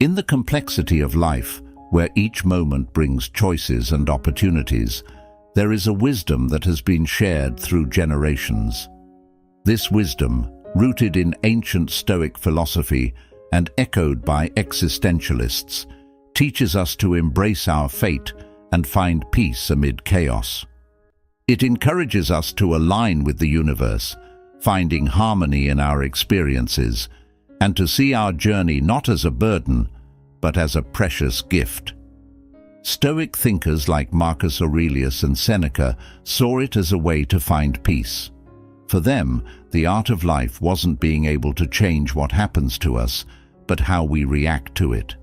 In the complexity of life, where each moment brings choices and opportunities, there is a wisdom that has been shared through generations. This wisdom, rooted in ancient Stoic philosophy and echoed by existentialists, teaches us to embrace our fate and find peace amid chaos. It encourages us to align with the universe, finding harmony in our experiences, and to see our journey not as a burden, but as a precious gift. Stoic thinkers like Marcus Aurelius and Seneca saw it as a way to find peace. For them, the art of life wasn't being able to change what happens to us, but how we react to it.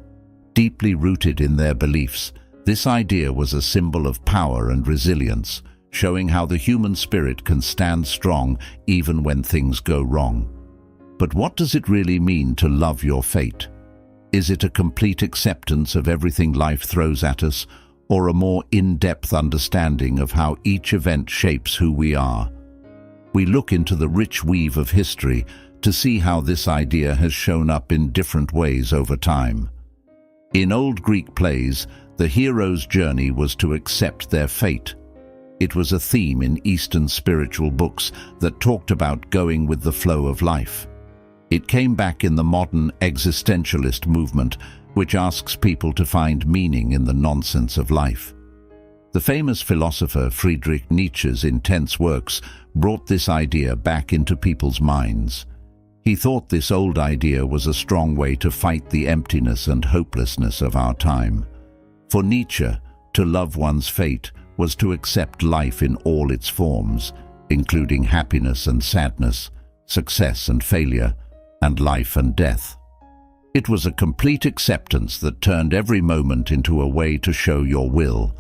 Deeply rooted in their beliefs, this idea was a symbol of power and resilience, showing how the human spirit can stand strong even when things go wrong. But what does it really mean to love your fate? Is it a complete acceptance of everything life throws at us, or a more in-depth understanding of how each event shapes who we are? We look into the rich weave of history to see how this idea has shown up in different ways over time. In old Greek plays, the hero's journey was to accept their fate. It was a theme in Eastern spiritual books that talked about going with the flow of life. It came back in the modern existentialist movement, which asks people to find meaning in the nonsense of life. The famous philosopher Friedrich Nietzsche's intense works brought this idea back into people's minds. He thought this old idea was a strong way to fight the emptiness and hopelessness of our time. For Nietzsche, to love one's fate was to accept life in all its forms, including happiness and sadness, success and failure, and life and death. It was a complete acceptance that turned every moment into a way to show your will,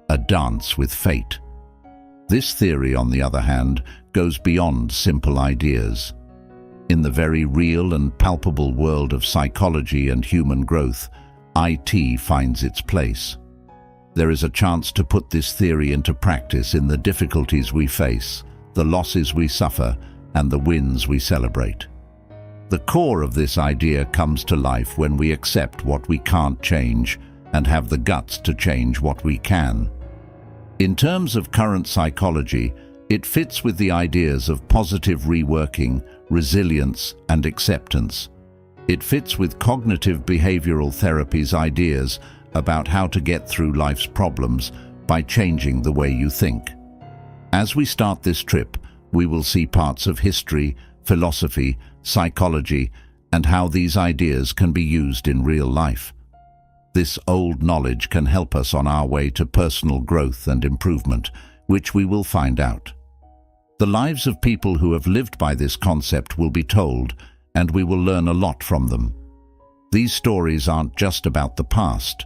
a dance with fate. This theory, on the other hand, goes beyond simple ideas. In the very real and palpable world of psychology and human growth, IT finds its place. There is a chance to put this theory into practice in the difficulties we face, the losses we suffer, and the wins we celebrate. The core of this idea comes to life when we accept what we can't change and have the guts to change what we can. In terms of current psychology, it fits with the ideas of positive reworking, resilience, and acceptance. It fits with cognitive behavioral therapy's ideas about how to get through life's problems by changing the way you think. As we start this trip, we will see parts of history, philosophy, psychology, and how these ideas can be used in real life. This old knowledge can help us on our way to personal growth and improvement, which we will find out. The lives of people who have lived by this concept will be told, and we will learn a lot from them. These stories aren't just about the past,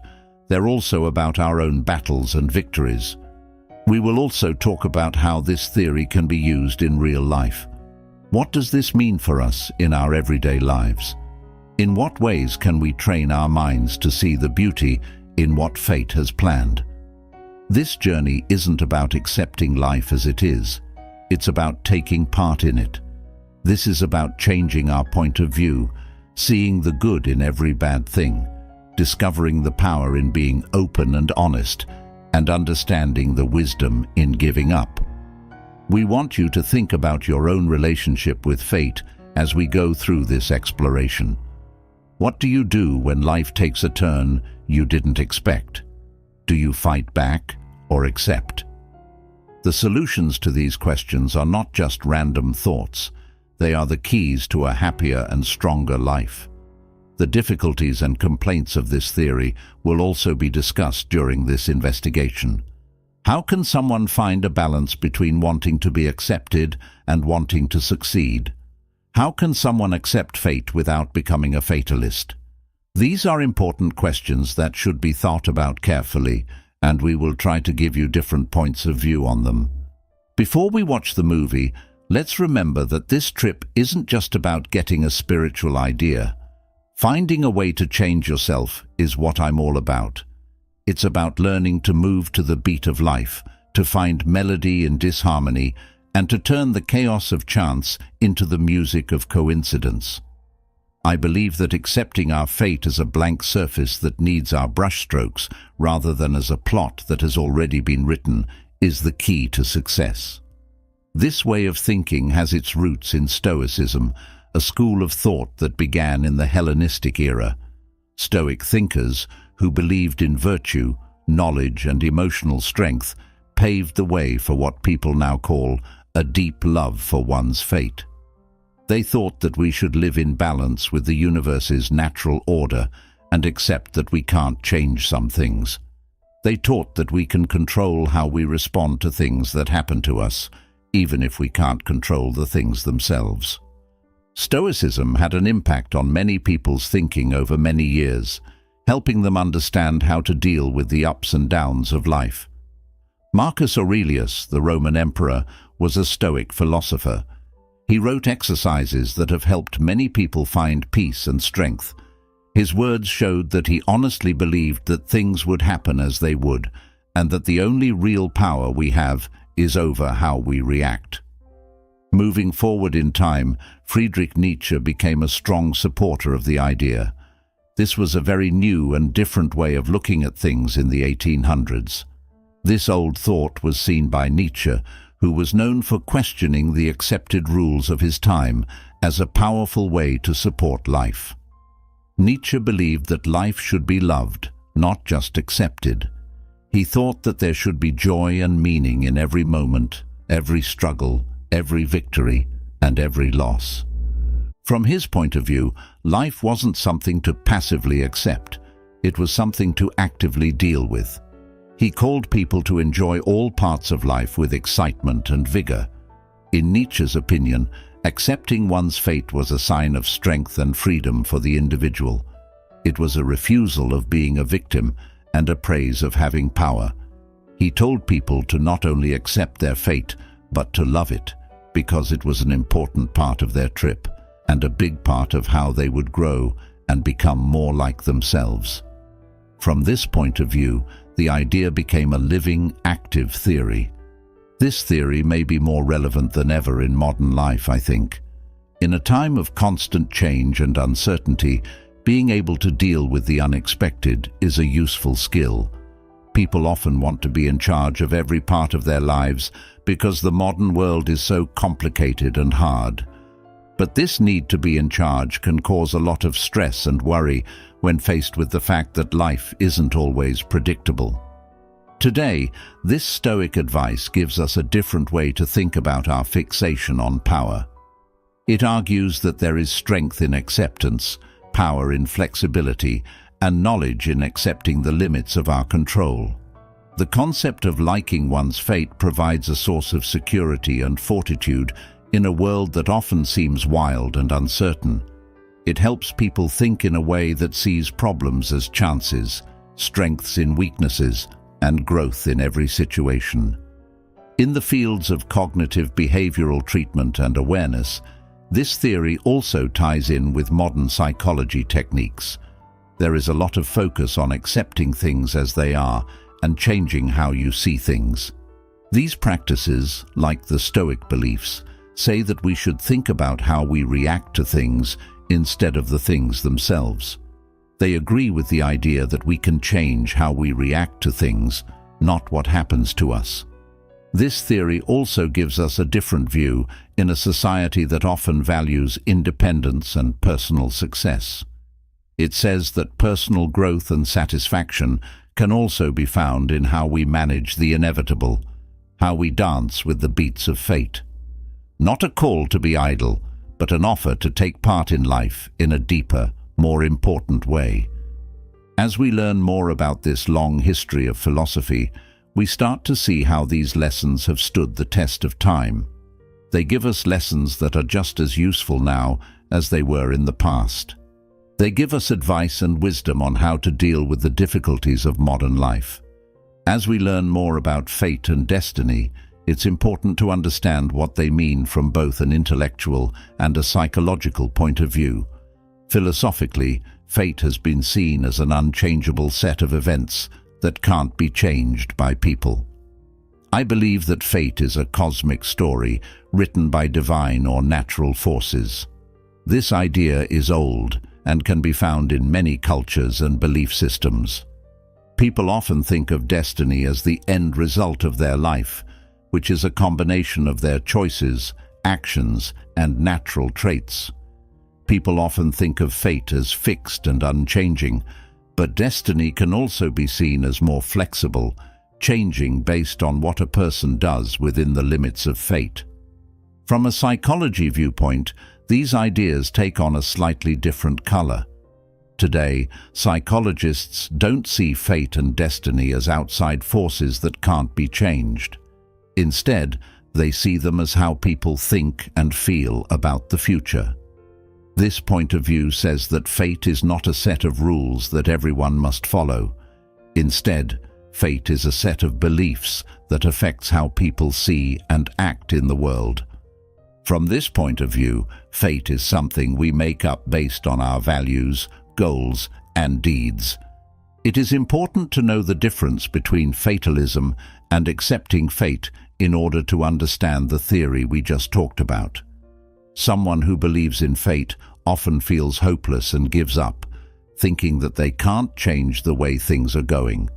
they're also about our own battles and victories. We will also talk about how this theory can be used in real life. What does this mean for us in our everyday lives? In what ways can we train our minds to see the beauty in what fate has planned? This journey isn't about accepting life as it is. It's about taking part in it. This is about changing our point of view, seeing the good in every bad thing, discovering the power in being open and honest, and understanding the wisdom in giving up. We want you to think about your own relationship with fate as we go through this exploration. What do you do when life takes a turn you didn't expect? Do you fight back or accept? The solutions to these questions are not just random thoughts. They are the keys to a happier and stronger life. The difficulties and complaints of this theory will also be discussed during this investigation. How can someone find a balance between wanting to be accepted and wanting to succeed? How can someone accept fate without becoming a fatalist? These are important questions that should be thought about carefully, and we will try to give you different points of view on them. Before we watch the movie, let's remember that this trip isn't just about getting a spiritual idea. Finding a way to change yourself is what I'm all about. It's about learning to move to the beat of life, to find melody in disharmony, and to turn the chaos of chance into the music of coincidence. I believe that accepting our fate as a blank surface that needs our brushstrokes rather than as a plot that has already been written is the key to success. This way of thinking has its roots in Stoicism, a school of thought that began in the Hellenistic era. Stoic thinkers, who believed in virtue, knowledge, and emotional strength, paved the way for what people now call a deep love for one's fate. They thought that we should live in balance with the universe's natural order and accept that we can't change some things. They taught that we can control how we respond to things that happen to us, even if we can't control the things themselves. Stoicism had an impact on many people's thinking over many years, helping them understand how to deal with the ups and downs of life. Marcus Aurelius, the Roman emperor, was a Stoic philosopher. He wrote exercises that have helped many people find peace and strength. His words showed that he honestly believed that things would happen as they would, and that the only real power we have is over how we react. Moving forward in time, Friedrich Nietzsche became a strong supporter of the idea. This was a very new and different way of looking at things in the 1800s. This old thought was seen by Nietzsche, who was known for questioning the accepted rules of his time, as a powerful way to support life. Nietzsche believed that life should be loved, not just accepted. He thought that there should be joy and meaning in every moment, every struggle, every victory, and every loss. From his point of view, life wasn't something to passively accept. It was something to actively deal with. He called people to enjoy all parts of life with excitement and vigor. In Nietzsche's opinion, accepting one's fate was a sign of strength and freedom for the individual. It was a refusal of being a victim and a praise of having power. He told people to not only accept their fate, but to love it, because it was an important part of their trip and a big part of how they would grow and become more like themselves. From this point of view, the idea became a living, active theory. This theory may be more relevant than ever in modern life, I think. In a time of constant change and uncertainty, being able to deal with the unexpected is a useful skill. People often want to be in charge of every part of their lives because the modern world is so complicated and hard. But this need to be in charge can cause a lot of stress and worry when faced with the fact that life isn't always predictable. Today, this Stoic advice gives us a different way to think about our fixation on power. It argues that there is strength in acceptance, power in flexibility, and knowledge in accepting the limits of our control. The concept of liking one's fate provides a source of security and fortitude in a world that often seems wild and uncertain. It helps people think in a way that sees problems as chances, strengths in weaknesses, and growth in every situation. In the fields of cognitive behavioral treatment and awareness, this theory also ties in with modern psychology techniques. There is a lot of focus on accepting things as they are and changing how you see things. These practices, like the Stoic beliefs, say that we should think about how we react to things instead of the things themselves. They agree with the idea that we can change how we react to things, not what happens to us. This theory also gives us a different view in a society that often values independence and personal success. It says that personal growth and satisfaction can also be found in how we manage the inevitable, how we dance with the beats of fate. Not a call to be idle, but an offer to take part in life in a deeper, more important way. As we learn more about this long history of philosophy, we start to see how these lessons have stood the test of time. They give us lessons that are just as useful now as they were in the past. They give us advice and wisdom on how to deal with the difficulties of modern life. As we learn more about fate and destiny, it's important to understand what they mean from both an intellectual and a psychological point of view. Philosophically, fate has been seen as an unchangeable set of events that can't be changed by people. I believe that fate is a cosmic story written by divine or natural forces. This idea is old and can be found in many cultures and belief systems. People often think of destiny as the end result of their life, which is a combination of their choices, actions, and natural traits. People often think of fate as fixed and unchanging, but destiny can also be seen as more flexible, changing based on what a person does within the limits of fate. From a psychology viewpoint, these ideas take on a slightly different color. Today, psychologists don't see fate and destiny as outside forces that can't be changed. Instead, they see them as how people think and feel about the future. This point of view says that fate is not a set of rules that everyone must follow. Instead, fate is a set of beliefs that affects how people see and act in the world. From this point of view, fate is something we make up based on our values, goals, and deeds. It is important to know the difference between fatalism and accepting fate in order to understand the theory we just talked about. Someone who believes in fate often feels hopeless and gives up, thinking that they can't change the way things are going.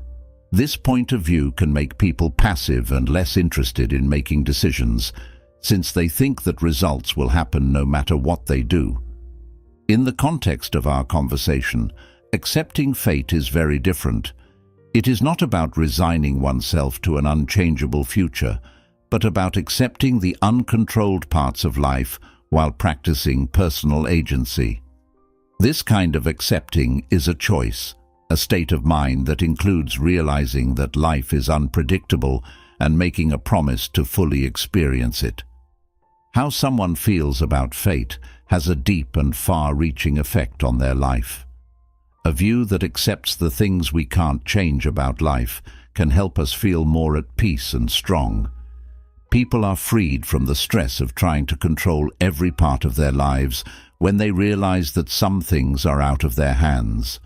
This point of view can make people passive and less interested in making decisions, since they think that results will happen no matter what they do. In the context of our conversation, accepting fate is very different. It is not about resigning oneself to an unchangeable future, but about accepting the uncontrolled parts of life while practicing personal agency. This kind of accepting is a choice, a state of mind that includes realizing that life is unpredictable and making a promise to fully experience it. How someone feels about fate has a deep and far-reaching effect on their life. A view that accepts the things we can't change about life can help us feel more at peace and strong. People are freed from the stress of trying to control every part of their lives when they realize that some things are out of their hands.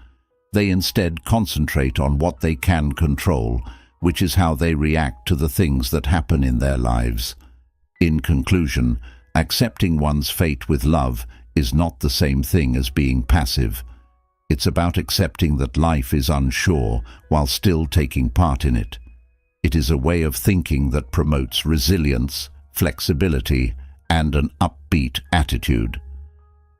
They instead concentrate on what they can control, which is how they react to the things that happen in their lives. In conclusion, accepting one's fate with love is not the same thing as being passive. It's about accepting that life is unsure while still taking part in it. It is a way of thinking that promotes resilience, flexibility, and an upbeat attitude.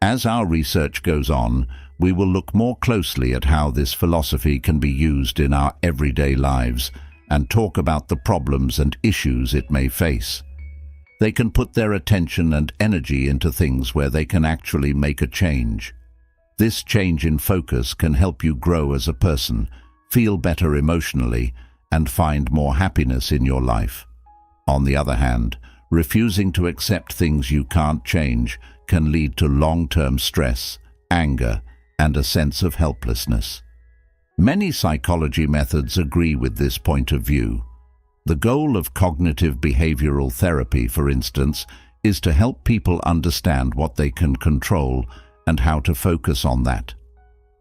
As our research goes on, we will look more closely at how this philosophy can be used in our everyday lives and talk about the problems and issues it may face. They can put their attention and energy into things where they can actually make a change. This change in focus can help you grow as a person, feel better emotionally, and find more happiness in your life. On the other hand, refusing to accept things you can't change can lead to long-term stress, anger, and a sense of helplessness. Many psychology methods agree with this point of view. The goal of cognitive behavioral therapy, for instance, is to help people understand what they can control and how to focus on that.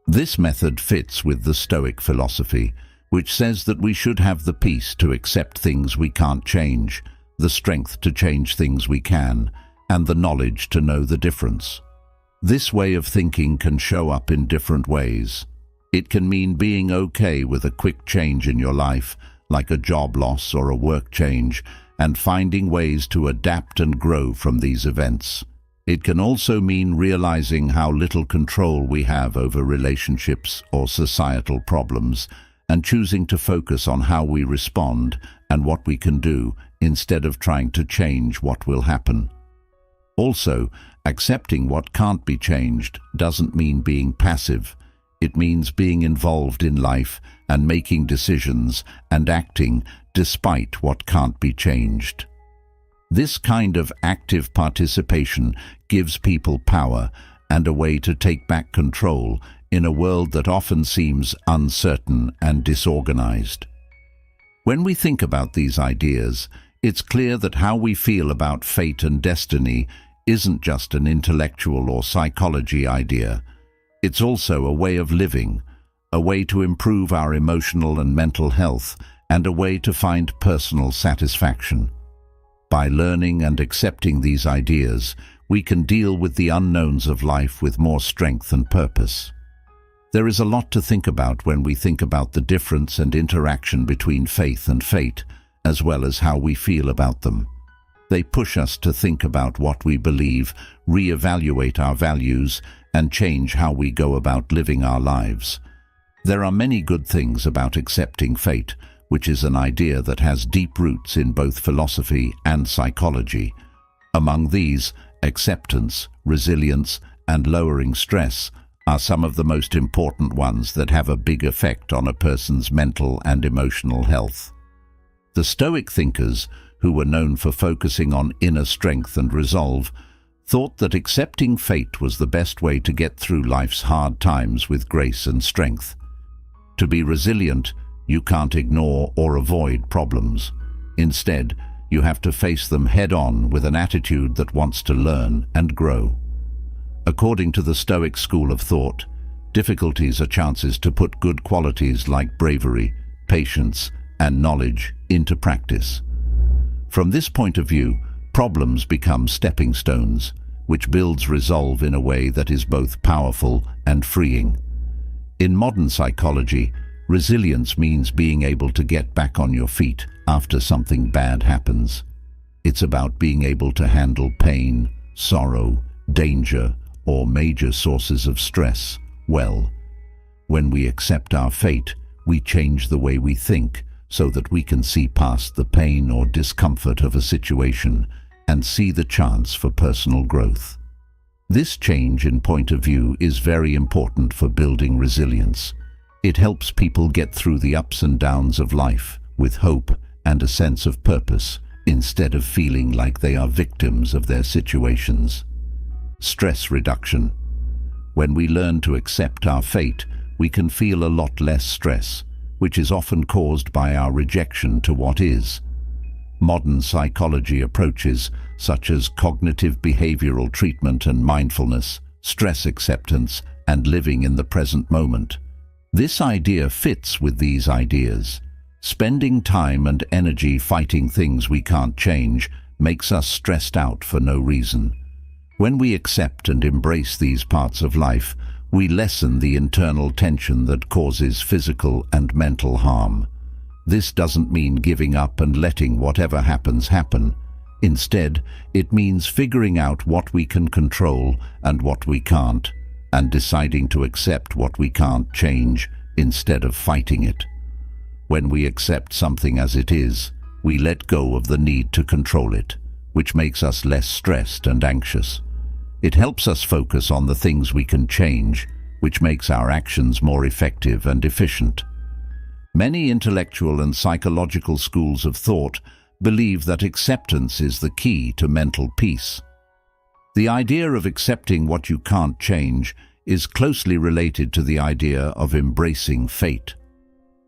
This method fits with the Stoic philosophy, which says that we should have the peace to accept things we can't change, the strength to change things we can, and the knowledge to know the difference. This way of thinking can show up in different ways. It can mean being okay with a quick change in your life, like a job loss or a work change, and finding ways to adapt and grow from these events. It can also mean realizing how little control we have over relationships or societal problems, and choosing to focus on how we respond and what we can do instead of trying to change what will happen. Also, accepting what can't be changed doesn't mean being passive. It means being involved in life and making decisions and acting despite what can't be changed. This kind of active participation gives people power and a way to take back control in a world that often seems uncertain and disorganized. When we think about these ideas, it's clear that how we feel about fate and destiny isn't just an intellectual or psychology idea. It's also a way of living, a way to improve our emotional and mental health, and a way to find personal satisfaction. By learning and accepting these ideas, we can deal with the unknowns of life with more strength and purpose. There is a lot to think about when we think about the difference and interaction between faith and fate, as well as how we feel about them. They push us to think about what we believe, reevaluate our values, and change how we go about living our lives. There are many good things about accepting fate, which is an idea that has deep roots in both philosophy and psychology. Among these, acceptance, resilience, and lowering stress are some of the most important ones that have a big effect on a person's mental and emotional health. The Stoic thinkers, who were known for focusing on inner strength and resolve, thought that accepting fate was the best way to get through life's hard times with grace and strength. To be resilient, you can't ignore or avoid problems. Instead, you have to face them head-on with an attitude that wants to learn and grow. According to the Stoic school of thought, difficulties are chances to put good qualities like bravery, patience, and knowledge into practice. From this point of view, problems become stepping stones, which builds resolve in a way that is both powerful and freeing. In modern psychology, resilience means being able to get back on your feet after something bad happens. It's about being able to handle pain, sorrow, danger, or major sources of stress well. When we accept our fate, we change the way we think so that we can see past the pain or discomfort of a situation and see the chance for personal growth. This change in point of view is very important for building resilience. It helps people get through the ups and downs of life with hope and a sense of purpose, instead of feeling like they are victims of their situations. Stress reduction. When we learn to accept our fate, we can feel a lot less stress, which is often caused by our rejection to what is. Modern psychology approaches, such as cognitive behavioral treatment and mindfulness, stress acceptance, and living in the present moment. This idea fits with these ideas. Spending time and energy fighting things we can't change makes us stressed out for no reason. When we accept and embrace these parts of life, we lessen the internal tension that causes physical and mental harm. This doesn't mean giving up and letting whatever happens happen. Instead, it means figuring out what we can control and what we can't, and deciding to accept what we can't change instead of fighting it. When we accept something as it is, we let go of the need to control it, which makes us less stressed and anxious. It helps us focus on the things we can change, which makes our actions more effective and efficient. Many intellectual and psychological schools of thought believe that acceptance is the key to mental peace. The idea of accepting what you can't change is closely related to the idea of embracing fate.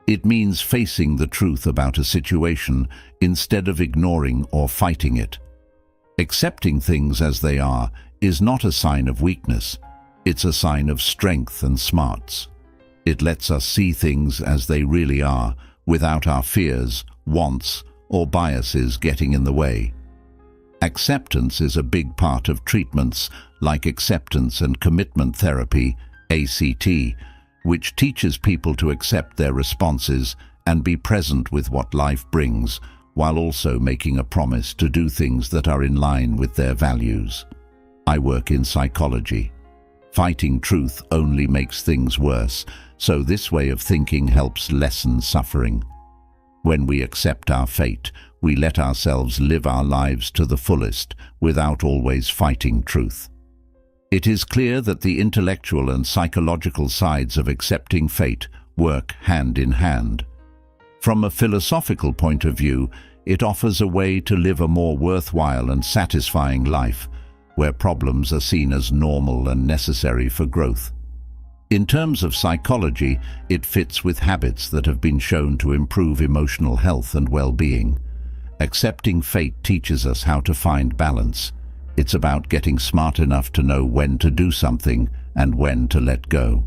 It means facing the truth about a situation instead of ignoring or fighting it. Accepting things as they are is not a sign of weakness, it's a sign of strength and smarts. It lets us see things as they really are, without our fears, wants, or biases getting in the way. Acceptance is a big part of treatments like acceptance and commitment therapy, ACT, which teaches people to accept their responses and be present with what life brings, while also making a promise to do things that are in line with their values. I work in psychology. Fighting truth only makes things worse, so this way of thinking helps lessen suffering. When we accept our fate, we let ourselves live our lives to the fullest without always fighting truth. It is clear that the intellectual and psychological sides of accepting fate work hand in hand. From a philosophical point of view, it offers a way to live a more worthwhile and satisfying life, where problems are seen as normal and necessary for growth. In terms of psychology, it fits with habits that have been shown to improve emotional health and well-being. Accepting fate teaches us how to find balance. It's about getting smart enough to know when to do something and when to let go.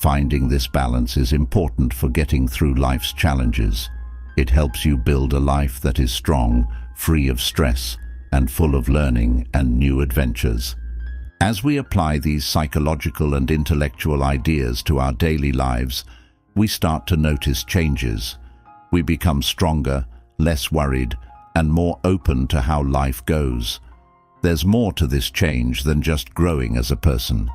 Finding this balance is important for getting through life's challenges. It helps you build a life that is strong, free of stress, and full of learning and new adventures. As we apply these psychological and intellectual ideas to our daily lives, we start to notice changes. We become stronger, less worried, and more open to how life goes. There's more to this change than just growing as a person.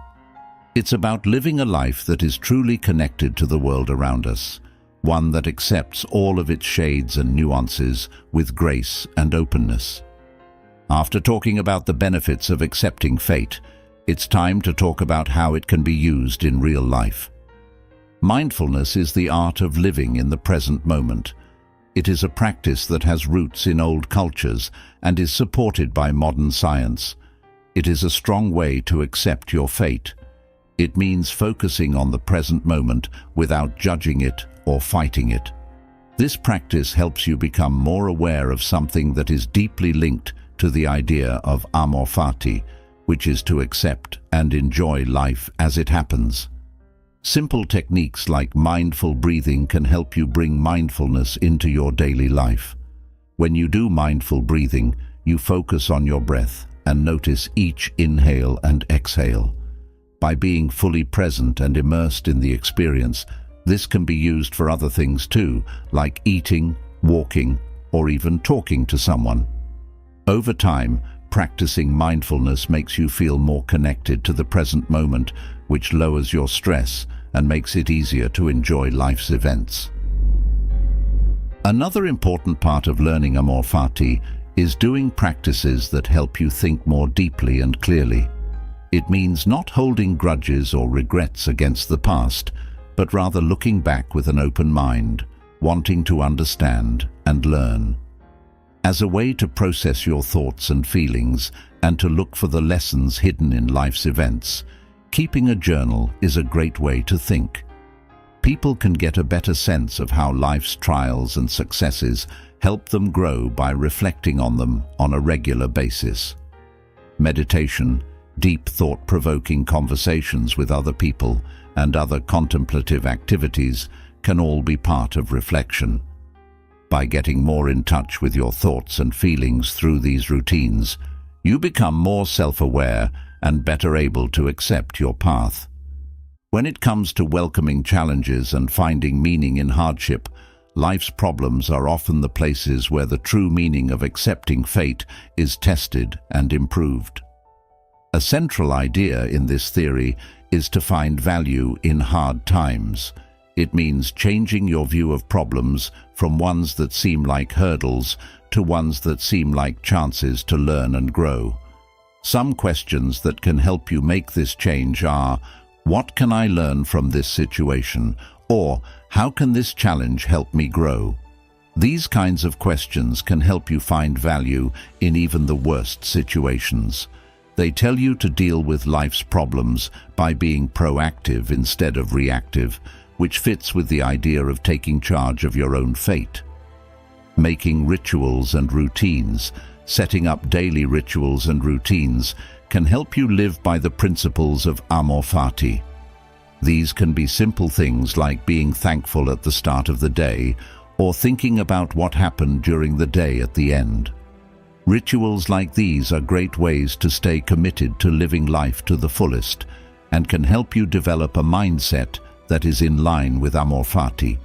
It's about living a life that is truly connected to the world around us, one that accepts all of its shades and nuances with grace and openness. After talking about the benefits of accepting fate, it's time to talk about how it can be used in real life. Mindfulness is the art of living in the present moment. It is a practice that has roots in old cultures and is supported by modern science. It is a strong way to accept your fate. It means focusing on the present moment without judging it or fighting it. This practice helps you become more aware of something that is deeply linked to the idea of amor fati, which is to accept and enjoy life as it happens. Simple techniques like mindful breathing can help you bring mindfulness into your daily life. When you do mindful breathing, you focus on your breath and notice each inhale and exhale. By being fully present and immersed in the experience, this can be used for other things too, like eating, walking, or even talking to someone. Over time, practicing mindfulness makes you feel more connected to the present moment, which lowers your stress and makes it easier to enjoy life's events. Another important part of learning amor fati is doing practices that help you think more deeply and clearly. It means not holding grudges or regrets against the past, but rather looking back with an open mind, wanting to understand and learn. As a way to process your thoughts and feelings and to look for the lessons hidden in life's events, keeping a journal is a great way to think. People can get a better sense of how life's trials and successes help them grow by reflecting on them on a regular basis. Meditation, deep thought-provoking conversations with other people, and other contemplative activities can all be part of reflection. By getting more in touch with your thoughts and feelings through these routines, you become more self-aware and better able to accept your path. When it comes to welcoming challenges and finding meaning in hardship, life's problems are often the places where the true meaning of accepting fate is tested and improved. A central idea in this theory is to find value in hard times. It means changing your view of problems from ones that seem like hurdles to ones that seem like chances to learn and grow. Some questions that can help you make this change are, what can I learn from this situation? Or, how can this challenge help me grow? These kinds of questions can help you find value in even the worst situations. They tell you to deal with life's problems by being proactive instead of reactive, which fits with the idea of taking charge of your own fate. Making rituals and routines, setting up daily rituals and routines, can help you live by the principles of amor fati. These can be simple things like being thankful at the start of the day or thinking about what happened during the day at the end. Rituals like these are great ways to stay committed to living life to the fullest and can help you develop a mindset that is in line with amor fati.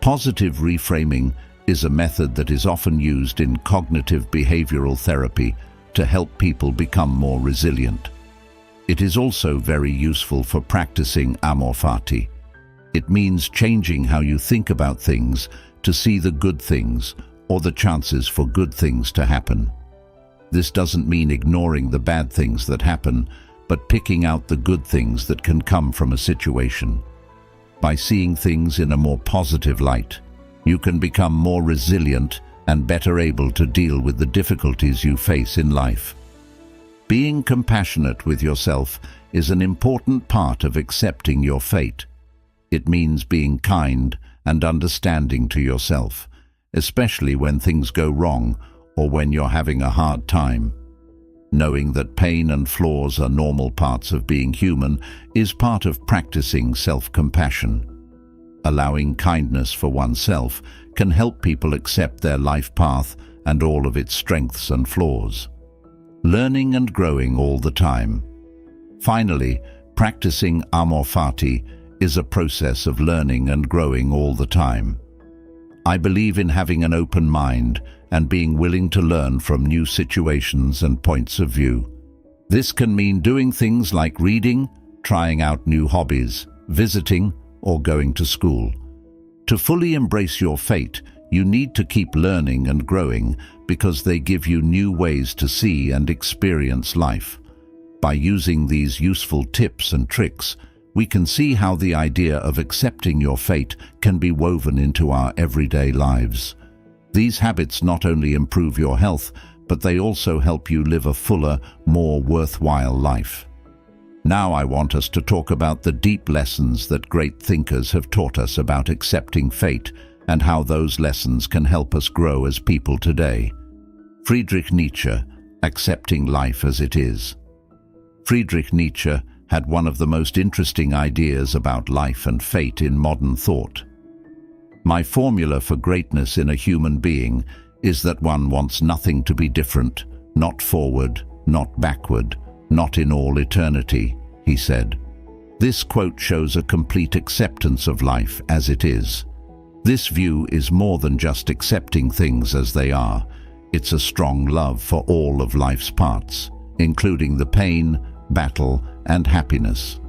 Positive reframing is a method that is often used in cognitive behavioral therapy to help people become more resilient. It is also very useful for practicing amor fati. It means changing how you think about things to see the good things or the chances for good things to happen. This doesn't mean ignoring the bad things that happen, but picking out the good things that can come from a situation. By seeing things in a more positive light, you can become more resilient and better able to deal with the difficulties you face in life. Being compassionate with yourself is an important part of accepting your fate. It means being kind and understanding to yourself, especially when things go wrong or when you're having a hard time. Knowing that pain and flaws are normal parts of being human is part of practicing self-compassion. Allowing kindness for oneself can help people accept their life path and all of its strengths and flaws. Learning and growing all the time. Finally, practicing amor fati is a process of learning and growing all the time. I believe in having an open mind and being willing to learn from new situations and points of view. This can mean doing things like reading, trying out new hobbies, visiting, or going to school. To fully embrace your fate, you need to keep learning and growing because they give you new ways to see and experience life. By using these useful tips and tricks, we can see how the idea of accepting your fate can be woven into our everyday lives. These habits not only improve your health, but they also help you live a fuller, more worthwhile life. Now I want us to talk about the deep lessons that great thinkers have taught us about accepting fate and how those lessons can help us grow as people today. Friedrich Nietzsche, accepting life as it is. Friedrich Nietzsche had one of the most interesting ideas about life and fate in modern thought. My formula for greatness in a human being is that one wants nothing to be different, not forward, not backward, not in all eternity, he said. This quote shows a complete acceptance of life as it is. This view is more than just accepting things as they are. It's a strong love for all of life's parts, including the pain, battle, and happiness.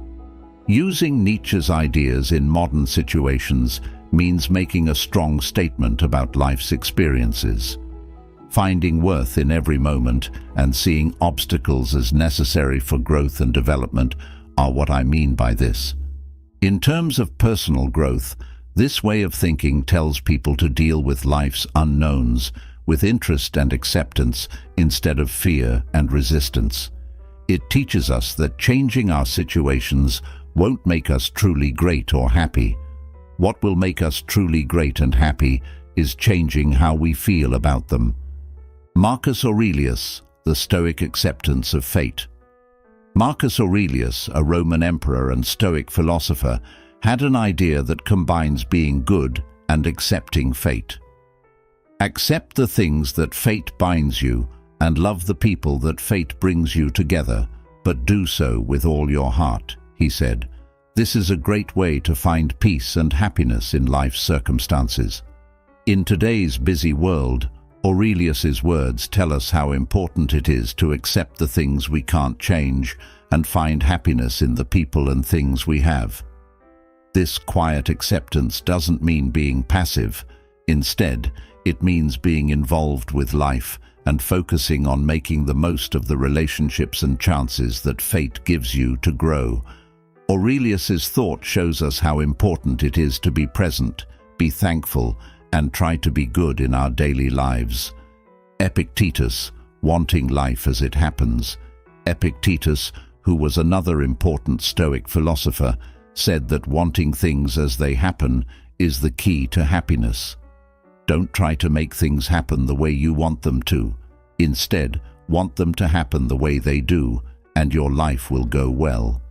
Using Nietzsche's ideas in modern situations means making a strong statement about life's experiences. Finding worth in every moment and seeing obstacles as necessary for growth and development are what I mean by this. In terms of personal growth, this way of thinking tells people to deal with life's unknowns with interest and acceptance instead of fear and resistance. It teaches us that changing our situations won't make us truly great or happy. What will make us truly great and happy is changing how we feel about them. Marcus Aurelius, the Stoic acceptance of fate. Marcus Aurelius, a Roman emperor and Stoic philosopher, had an idea that combines being good and accepting fate. Accept the things that fate binds you and love the people that fate brings you together, but do so with all your heart, he said. This is a great way to find peace and happiness in life's circumstances. In today's busy world, Aurelius's words tell us how important it is to accept the things we can't change and find happiness in the people and things we have. This quiet acceptance doesn't mean being passive. Instead, it means being involved with life and focusing on making the most of the relationships and chances that fate gives you to grow. Aurelius's thought shows us how important it is to be present, be thankful, and try to be good in our daily lives. Epictetus, wanting life as it happens. Epictetus, who was another important Stoic philosopher, said that wanting things as they happen is the key to happiness. Don't try to make things happen the way you want them to. Instead, want them to happen the way they do, and your life will go well.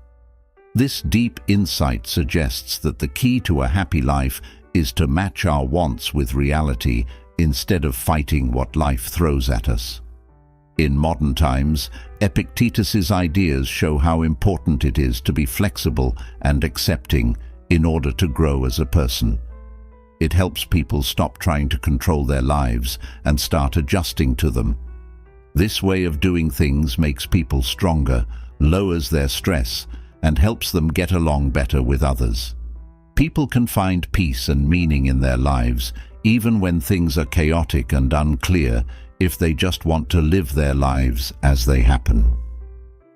This deep insight suggests that the key to a happy life is to match our wants with reality instead of fighting what life throws at us. In modern times, Epictetus's ideas show how important it is to be flexible and accepting in order to grow as a person. It helps people stop trying to control their lives and start adjusting to them. This way of doing things makes people stronger, lowers their stress, and helps them get along better with others. People can find peace and meaning in their lives, even when things are chaotic and unclear, if they just want to live their lives as they happen.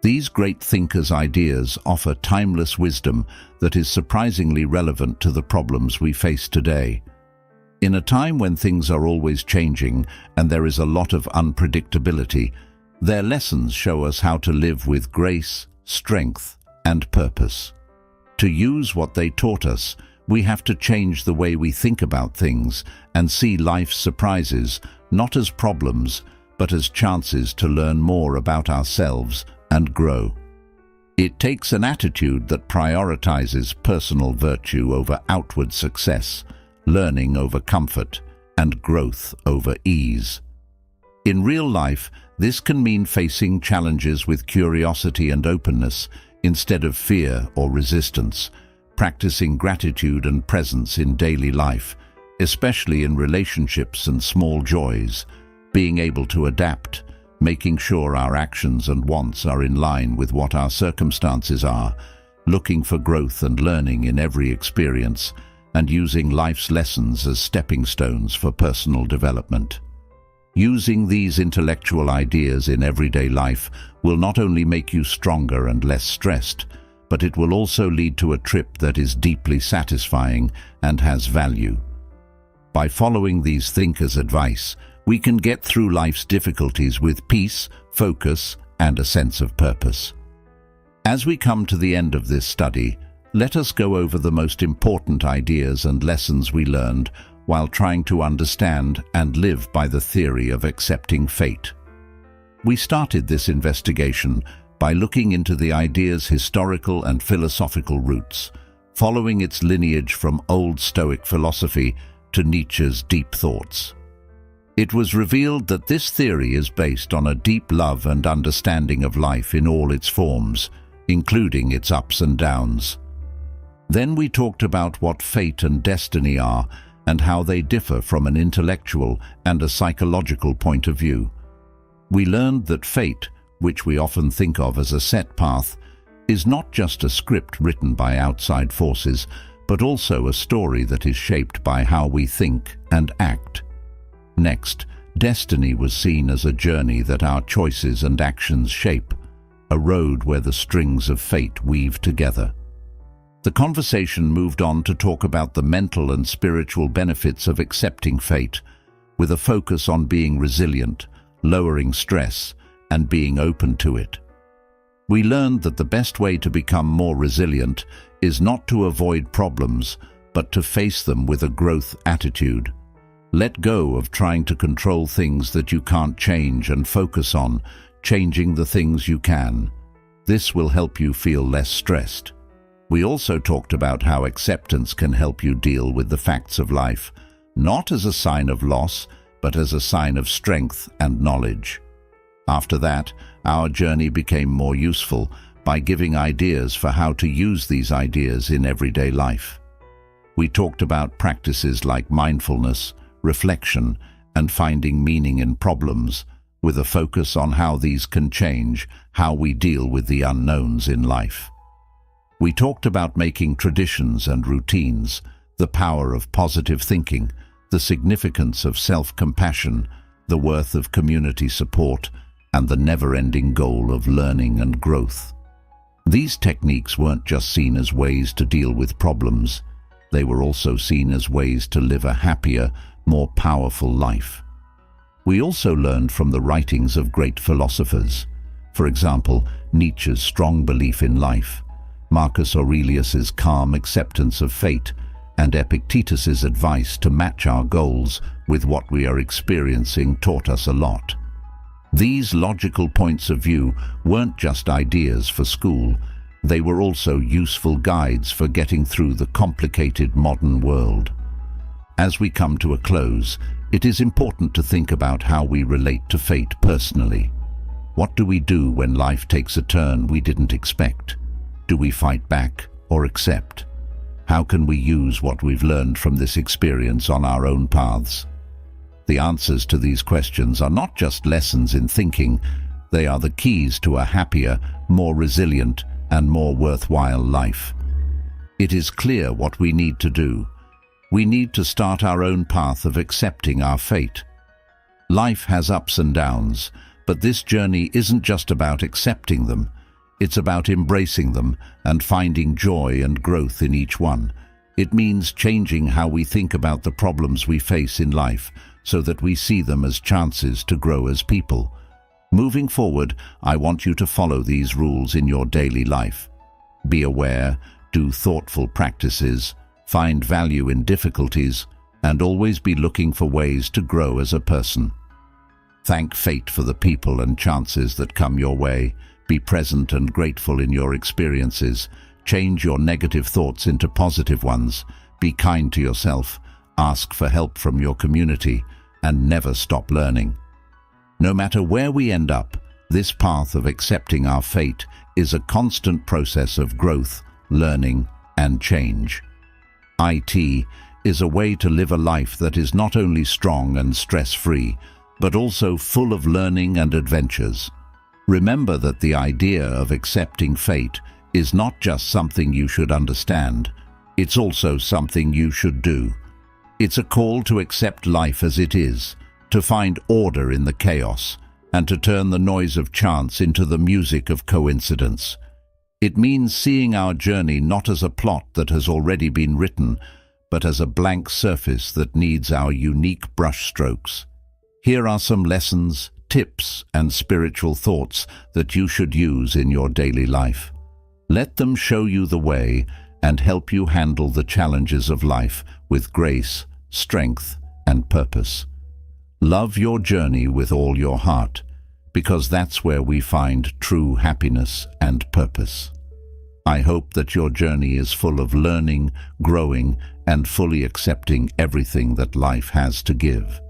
These great thinkers' ideas offer timeless wisdom that is surprisingly relevant to the problems we face today. In a time when things are always changing and there is a lot of unpredictability, their lessons show us how to live with grace, strength, and purpose. To use what they taught us, we have to change the way we think about things and see life's surprises not as problems, but as chances to learn more about ourselves and grow. It takes an attitude that prioritizes personal virtue over outward success, learning over comfort, and growth over ease. In real life, this can mean facing challenges with curiosity and openness instead of fear or resistance, practicing gratitude and presence in daily life, especially in relationships and small joys, being able to adapt, making sure our actions and wants are in line with what our circumstances are, looking for growth and learning in every experience, and using life's lessons as stepping stones for personal development. Using these intellectual ideas in everyday life will not only make you stronger and less stressed, but it will also lead to a trip that is deeply satisfying and has value. By following these thinkers' advice, we can get through life's difficulties with peace, focus, and a sense of purpose. As we come to the end of this study, let us go over the most important ideas and lessons we learned while trying to understand and live by the theory of accepting fate. We started this investigation by looking into the idea's historical and philosophical roots, following its lineage from old Stoic philosophy to Nietzsche's deep thoughts. It was revealed that this theory is based on a deep love and understanding of life in all its forms, including its ups and downs. Then we talked about what fate and destiny are and how they differ from an intellectual and a psychological point of view. We learned that fate, which we often think of as a set path, is not just a script written by outside forces, but also a story that is shaped by how we think and act. Next, destiny was seen as a journey that our choices and actions shape, a road where the strings of fate weave together. The conversation moved on to talk about the mental and spiritual benefits of accepting fate, with a focus on being resilient, lowering stress, and being open to it. We learned that the best way to become more resilient is not to avoid problems, but to face them with a growth attitude. Let go of trying to control things that you can't change and focus on changing the things you can. This will help you feel less stressed. We also talked about how acceptance can help you deal with the facts of life, not as a sign of loss, but as a sign of strength and knowledge. After that, our journey became more useful by giving ideas for how to use these ideas in everyday life. We talked about practices like mindfulness, reflection, and finding meaning in problems, with a focus on how these can change how we deal with the unknowns in life. We talked about making traditions and routines, the power of positive thinking, the significance of self-compassion, the worth of community support, and the never-ending goal of learning and growth. These techniques weren't just seen as ways to deal with problems, they were also seen as ways to live a happier, more powerful life. We also learned from the writings of great philosophers. For example, Nietzsche's strong belief in life, Marcus Aurelius's calm acceptance of fate, and Epictetus's advice to match our goals with what we are experiencing taught us a lot. These logical points of view weren't just ideas for school, they were also useful guides for getting through the complicated modern world. As we come to a close, it is important to think about how we relate to fate personally. What do we do when life takes a turn we didn't expect? Do we fight back or accept? How can we use what we've learned from this experience on our own paths? The answers to these questions are not just lessons in thinking, they are the keys to a happier, more resilient, and more worthwhile life. It is clear what we need to do. We need to start our own path of accepting our fate. Life has ups and downs, but this journey isn't just about accepting them. It's about embracing them and finding joy and growth in each one. It means changing how we think about the problems we face in life so that we see them as chances to grow as people. Moving forward, I want you to follow these rules in your daily life. Be aware, do thoughtful practices, find value in difficulties, and always be looking for ways to grow as a person. Thank fate for the people and chances that come your way. Be present and grateful in your experiences. Change your negative thoughts into positive ones. Be kind to yourself. Ask for help from your community. And never stop learning. No matter where we end up, this path of accepting our fate is a constant process of growth, learning, and change. IT is a way to live a life that is not only strong and stress-free, but also full of learning and adventures. Remember that the idea of accepting fate is not just something you should understand, it's also something you should do. It's a call to accept life as it is, to find order in the chaos, and to turn the noise of chance into the music of coincidence. It means seeing our journey not as a plot that has already been written, but as a blank surface that needs our unique brushstrokes. Here are some lessons, tips, and spiritual thoughts that you should use in your daily life. Let them show you the way and help you handle the challenges of life with grace, strength, and purpose. Love your journey with all your heart, because that's where we find true happiness and purpose. I hope that your journey is full of learning, growing, and fully accepting everything that life has to give.